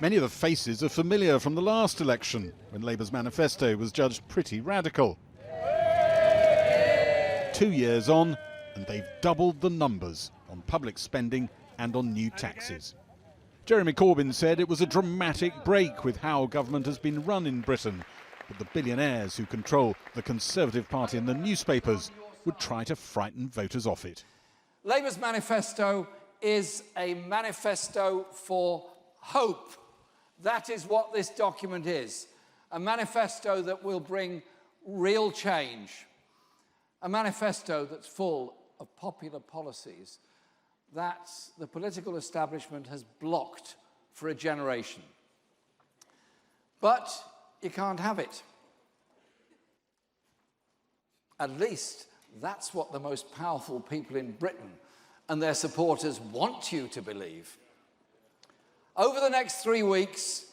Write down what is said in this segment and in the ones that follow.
Many of the faces are familiar from the last election, when Labour's manifesto was judged pretty radical. 2 years on, and they've doubled the numbers on public spending and on new taxes. Jeremy Corbyn said it was a dramatic break with how government has been run in Britain, but the billionaires who control the Conservative Party and the newspapers would try to frighten voters off it. Labour's manifesto is a manifesto for hope. That is what this document is. A manifesto that will bring real change. A manifesto that's full of popular policies that the political establishment has blocked for a generation. But you can't have it. At least that's what the most powerful people in Britain and their supporters want you to believe. Over the next 3 weeks,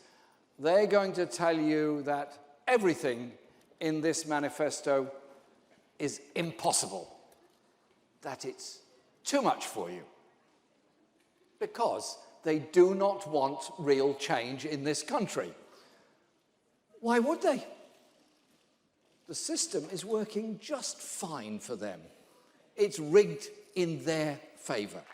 they're going to tell you that everything in this manifesto is impossible, that it's too much for you, because they do not want real change in this country. Why would they? The system is working just fine for them. It's rigged in their favour.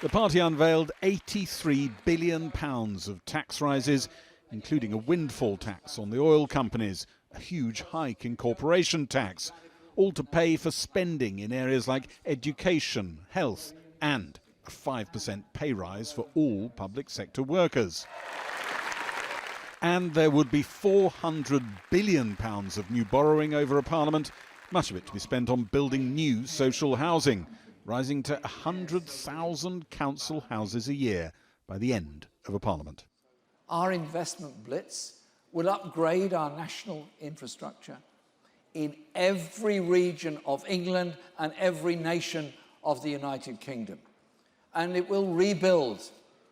The party unveiled £83 billion of tax rises, including a windfall tax on the oil companies, a huge hike in corporation tax, all to pay for spending in areas like education, health, and a 5% pay rise for all public sector workers. And there would be £400 billion of new borrowing over a parliament, much of it to be spent on building new social housing, rising to 100,000 council houses a year by the end of a parliament. Our investment blitz will upgrade our national infrastructure in every region of England and every nation of the United Kingdom. And it will rebuild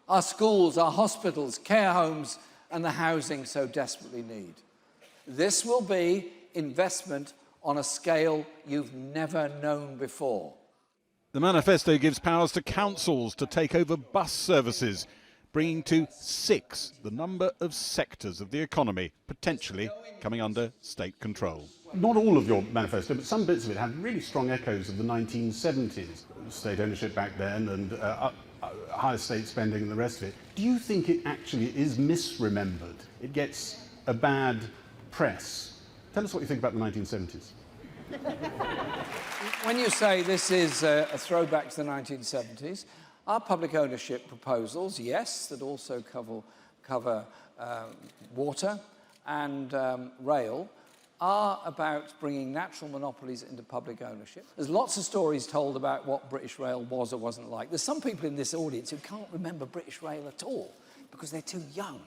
our schools, our hospitals, care homes, and the housing so desperately need. This will be investment on a scale you've never known before. The manifesto gives powers to councils to take over bus services, bringing to 6 the number of sectors of the economy potentially coming under state control. Not all of your manifesto, but some bits of it have really strong echoes of the 1970s. State ownership back then and higher state spending and the rest of it. Do you think it actually is misremembered? It gets a bad press. Tell us what you think about the 1970s. When you say this is a throwback to the 1970s, our public ownership proposals, yes, that also cover water and rail, are about bringing natural monopolies into public ownership. There's lots of stories told about what British Rail was or wasn't like. There's some people in this audience who can't remember British Rail at all because they're too young.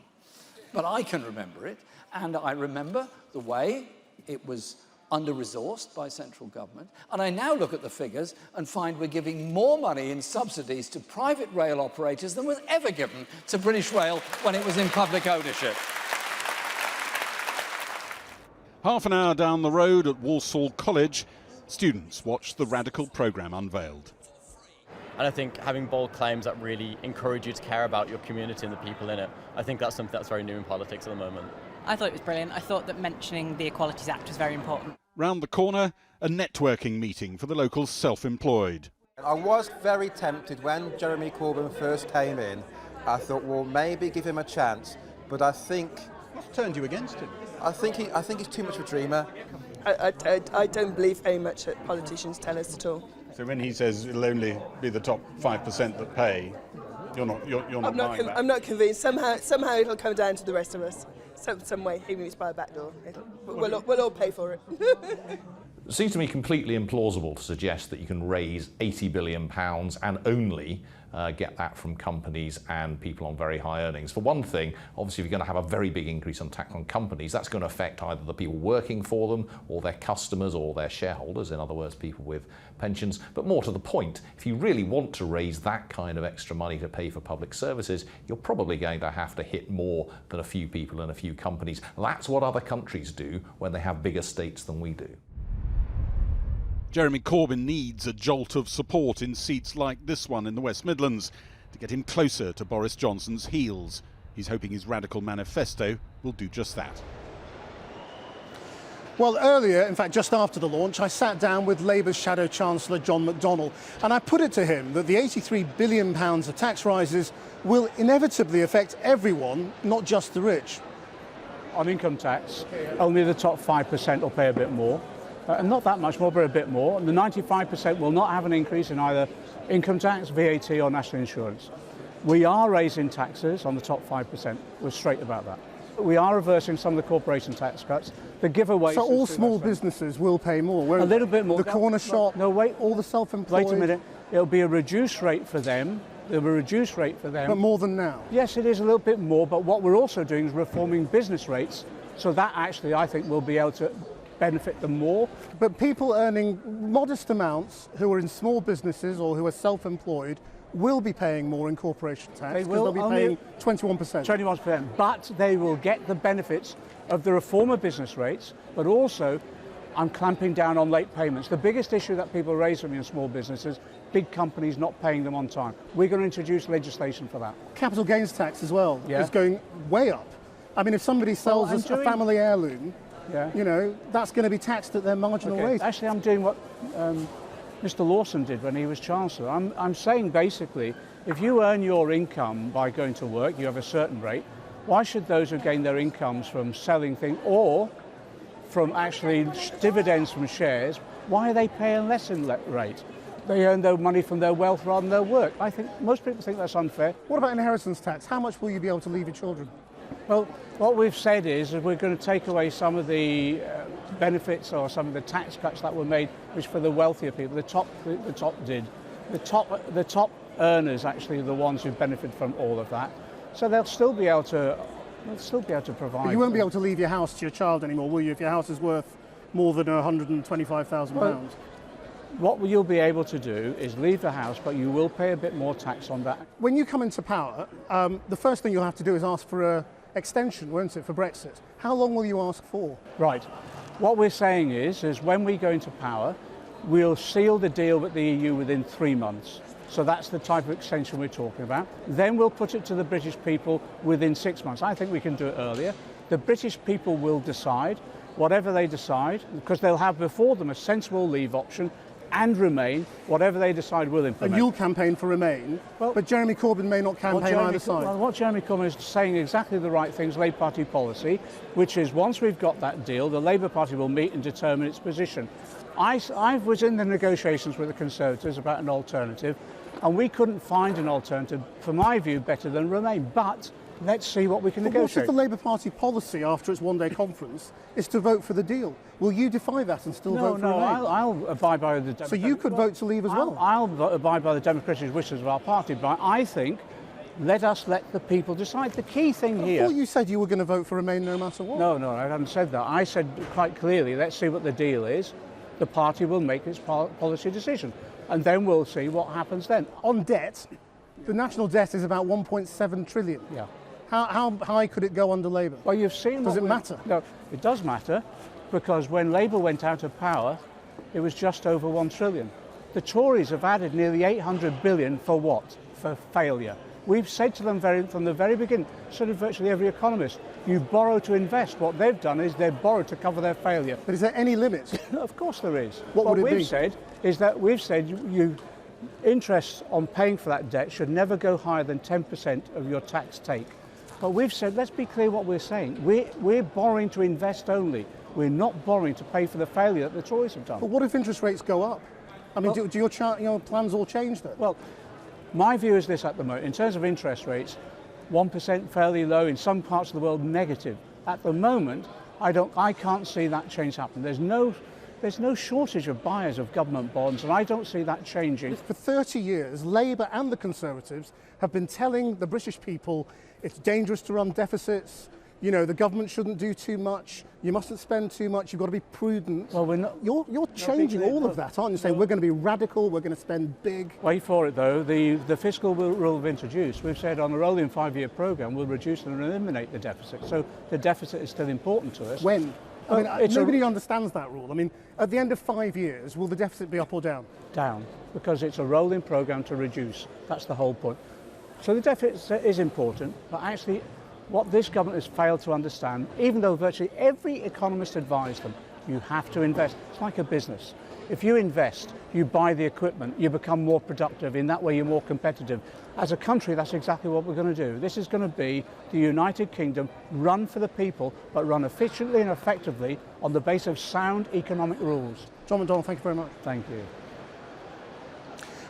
But I can remember it, and I remember the way it was under-resourced by central government. And I now look at the figures and find we're giving more money in subsidies to private rail operators than was ever given to British Rail when it was in public ownership. Half an hour down the road at Walsall College, students watched the radical programme unveiled. And I think having bold claims that really encourage you to care about your community and the people in it, I think that's something that's very new in politics at the moment. I thought it was brilliant. I thought that mentioning the Equalities Act was very important. Round the corner, a networking meeting for the local self-employed. I was very tempted when Jeremy Corbyn first came in. I thought, well, maybe give him a chance, but I think... What's turned you against him? I think he's too much of a dreamer. I don't believe very much that politicians tell us at all. So when he says it'll only be the top 5% that pay, you're not buying that? I'm not convinced. Somehow it'll come down to the rest of us. Some way, even if it's by a back door. We'll all pay for it. It seems to me completely implausible to suggest that you can raise £80 billion and only get that from companies and people on very high earnings. For one thing, obviously, if you're going to have a very big increase on tax on companies, that's going to affect either the people working for them or their customers or their shareholders, in other words, people with pensions. But more to the point, if you really want to raise that kind of extra money to pay for public services, you're probably going to have to hit more than a few people and a few companies. That's what other countries do when they have bigger states than we do. Jeremy Corbyn needs a jolt of support in seats like this one in the West Midlands. to get him closer to Boris Johnson's heels. He's hoping his radical manifesto will do just that. Well, earlier, in fact, just after the launch, I sat down with Labour's Shadow Chancellor John McDonnell, and I put it to him that the £83 billion of tax rises will inevitably affect everyone, not just the rich. On income tax, only the top 5% will pay a bit more, and not that much more, but a bit more. And the 95% will not have an increase in either income tax, VAT or national insurance. We are raising taxes on the top 5%. We're straight about that. We are reversing some of the corporation tax cuts. The giveaways. So all small businesses will pay more. A little bit more. The corner shop. No, wait. All the self-employed. Wait a minute. It'll be a reduced rate for them. There'll be a reduced rate for them. But more than now. Yes, it is a little bit more. But what we're also doing is reforming business rates. So that actually, I think, will be able to benefit them more. But people earning modest amounts who are in small businesses or who are self-employed will be paying more in corporation tax because they'll be paying 21%. 21%, but they will get the benefits of the reform of business rates, but also I'm clamping down on late payments. The biggest issue that people raise from in small businesses, big companies not paying them on time. We're going to introduce legislation for that. Capital gains tax as well is going way up. I mean, if somebody sells a family heirloom, you know, that's going to be taxed at their marginal rate. Actually, I'm doing what Mr. Lawson did when he was Chancellor. I'm saying basically, if you earn your income by going to work, you have a certain rate, why should those who gain their incomes from selling things or from actually dividends from shares, why are they paying less in rate? They earn their money from their wealth rather than their work. I think most people think that's unfair. What about inheritance tax? How much will you be able to leave your children? Well, what we've said is we're going to take away some of the benefits or some of the tax cuts that were made, which for the wealthier people, the top earners actually are the ones who benefit from all of that. So they'll still be able to provide. But you won't be able to leave your house to your child anymore, will you? If your house is worth more than £125,000. Well, what you'll be able to do is leave the house, but you will pay a bit more tax on that. When you come into power, the first thing you'll have to do is ask for an extension, won't it, for Brexit? How long will you ask for? Right. What we're saying is when we go into power, we'll seal the deal with the EU within 3 months. So that's the type of extension we're talking about. Then we'll put it to the British people within 6 months. I think we can do it earlier. The British people will decide, whatever they decide, because they'll have before them a sensible leave option and Remain, whatever they decide will implement. And you'll campaign for Remain, but Jeremy Corbyn may not campaign either side. Well, what Jeremy Corbyn is saying exactly the right things, Labour Party policy, which is once we've got that deal, the Labour Party will meet and determine its position. I was in the negotiations with the Conservatives about an alternative, and we couldn't find an alternative, from my view, better than Remain. But let's see what we can negotiate. What if the Labour Party policy after its one-day conference is to vote for the deal? Will you defy that and still vote for Remain? No, I'll abide by the Democratic. So you could vote to leave as well? I'll abide by the democratic wishes of our party, but I think let the people decide. The key thing here... I thought you said you were going to vote for Remain no matter what. No, I haven't said that. I said quite clearly, let's see what the deal is. The party will make its policy decision, and then we'll see what happens then. On debt, the national debt is about 1.7 trillion. Yeah. How high could it go under Labour? Well, you've seen... Does it matter? No, it does matter, because when Labour went out of power, it was just over 1 trillion. The Tories have added nearly 800 billion for what? For failure. We've said to them from the very beginning, so did virtually every economist, you borrow to invest. What they've done is they've borrowed to cover their failure. But is there any limit? Of course there is. What would it be? We've said interest on paying for that debt should never go higher than 10% of your tax take. But we've said, let's be clear what we're saying. We're borrowing to invest only. We're not borrowing to pay for the failure that the Tories have done. But what if interest rates go up? I mean, do your plans all change then? Well, my view is this at the moment. In terms of interest rates, 1% fairly low, in some parts of the world negative. At the moment, I can't see that change happen. There's no shortage of buyers of government bonds, and I don't see that changing. For 30 years, Labour and the Conservatives have been telling the British people it's dangerous to run deficits, you know, the government shouldn't do too much, you mustn't spend too much, you've got to be prudent. Well, we're not... You're changing all of that, aren't you? Saying we're going to be radical, we're going to spend big. Wait for it, though. The fiscal rule we've introduced, we've said on a rolling 5-year programme, we'll reduce and eliminate the deficit. So the deficit is still important to us. When? I mean, nobody understands that rule. I mean, at the end of 5 years, will the deficit be up or down? Down, because it's a rolling programme to reduce. That's the whole point. So the deficit is important, but actually what this government has failed to understand, even though virtually every economist advised them, you have to invest. It's like a business. If you invest, you buy the equipment, you become more productive. In that way, you're more competitive. As a country, that's exactly what we're going to do. This is going to be the United Kingdom run for the people, but run efficiently and effectively on the basis of sound economic rules. John McDonnell, thank you very much. Thank you.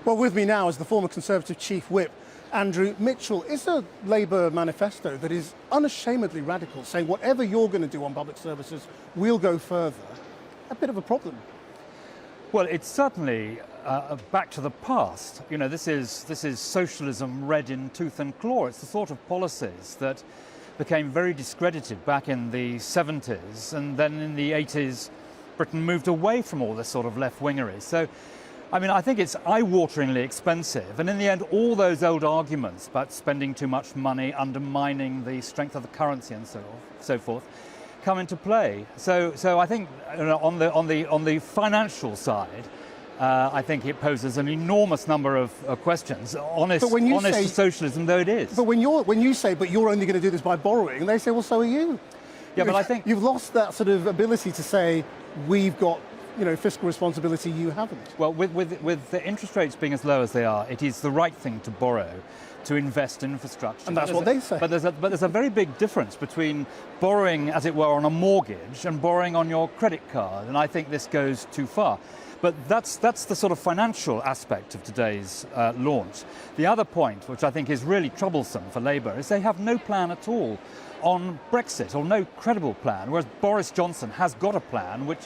Well, with me now is the former Conservative Chief Whip, Andrew Mitchell. Is a Labour manifesto that is unashamedly radical, saying whatever you're going to do on public services, we'll go further, a bit of a problem? Well, it's certainly back to the past. You know, this is socialism read in tooth and claw. It's the sort of policies that became very discredited back in the 70s, and then in the 80s, Britain moved away from all this sort of left-wingery. So, I mean, I think it's eye-wateringly expensive, and in the end, all those old arguments about spending too much money, undermining the strength of the currency, and so forth, come into play. So I think, you know, on the financial side, I think it poses an enormous number of questions. Honest socialism, though it is. But when you say, but you're only going to do this by borrowing, they say, well, so are you. Yeah, but I think you've lost that sort of ability to say, we've got, you know, fiscal responsibility, you haven't. Well, with the interest rates being as low as they are, it is the right thing to borrow, to invest in infrastructure. And that's what they say. But there's a very big difference between borrowing, as it were, on a mortgage and borrowing on your credit card, and I think this goes too far. But that's the sort of financial aspect of today's launch. The other point, which I think is really troublesome for Labour, is they have no plan at all on Brexit, or no credible plan, whereas Boris Johnson has got a plan which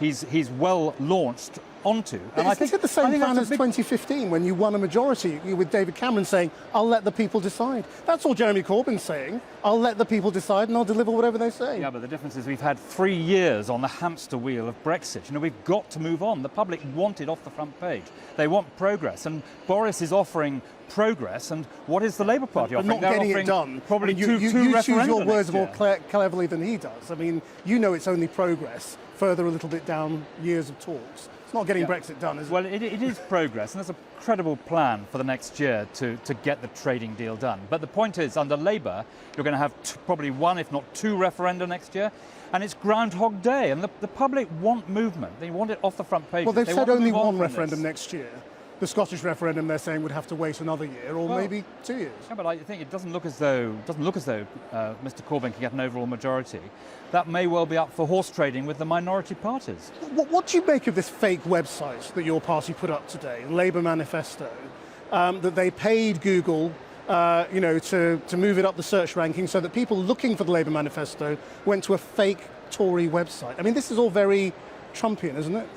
he's well launched onto. And I think it's the same plan as 2015 when you won a majority with David Cameron saying, I'll let the people decide. That's all Jeremy Corbyn's saying. I'll let the people decide and I'll deliver whatever they say. Yeah, but the difference is we've had 3 years on the hamster wheel of Brexit. You know, we've got to move on. The public want it off the front page. They want progress, and Boris is offering progress, and what is the Labour Party offering? But not getting it done. Probably you two choose your words more cleverly than he does. I mean, you know it's only progress, further a little bit down years of talks. It's not getting Brexit done, is it? Well, it is progress, and there's a credible plan for the next year to get the trading deal done. But the point is, under Labour, you're going to have probably 1, if not 2 referenda next year, and it's Groundhog Day, and the public want movement. They want it off the front page. Well, they've said only 1 referendum next year. The Scottish referendum, they're saying, would have to wait another year, or maybe 2 years. Yeah, but I think it doesn't look as though Mr. Corbyn can get an overall majority. That may well be up for horse trading with the minority parties. What do you make of this fake website that your party put up today, Labour Manifesto, that they paid Google, you know, to move it up the search ranking so that people looking for the Labour Manifesto went to a fake Tory website? I mean, this is all very Trumpian, isn't it?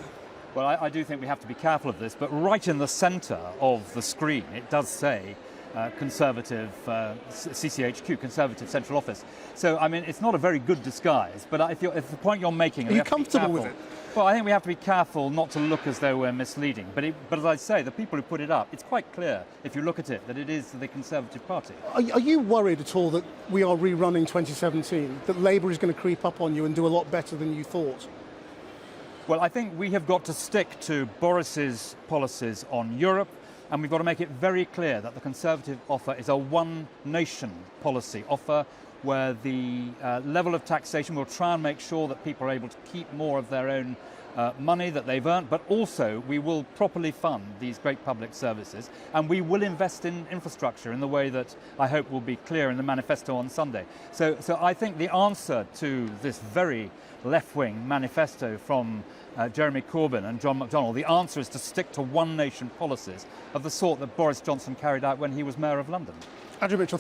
Well, I do think we have to be careful of this, but right in the centre of the screen, it does say Conservative CCHQ, Conservative Central Office. So, I mean, it's not a very good disguise, but if the point you're making... Are you comfortable with it? Well, I think we have to be careful not to look as though we're misleading. But as I say, the people who put it up, it's quite clear, if you look at it, that it is the Conservative Party. Are you worried at all that we are rerunning 2017, that Labour is going to creep up on you and do a lot better than you thought? Well, I think we have got to stick to Boris's policies on Europe, and we've got to make it very clear that the Conservative offer is a one-nation policy offer where the level of taxation will try and make sure that people are able to keep more of their own money that they've earned, but also we will properly fund these great public services, and we will invest in infrastructure in the way that I hope will be clear in the manifesto on Sunday. So I think the answer to this very left-wing manifesto from Jeremy Corbyn and John McDonnell, the answer is to stick to one-nation policies of the sort that Boris Johnson carried out when he was Mayor of London. Andrew Mitchell,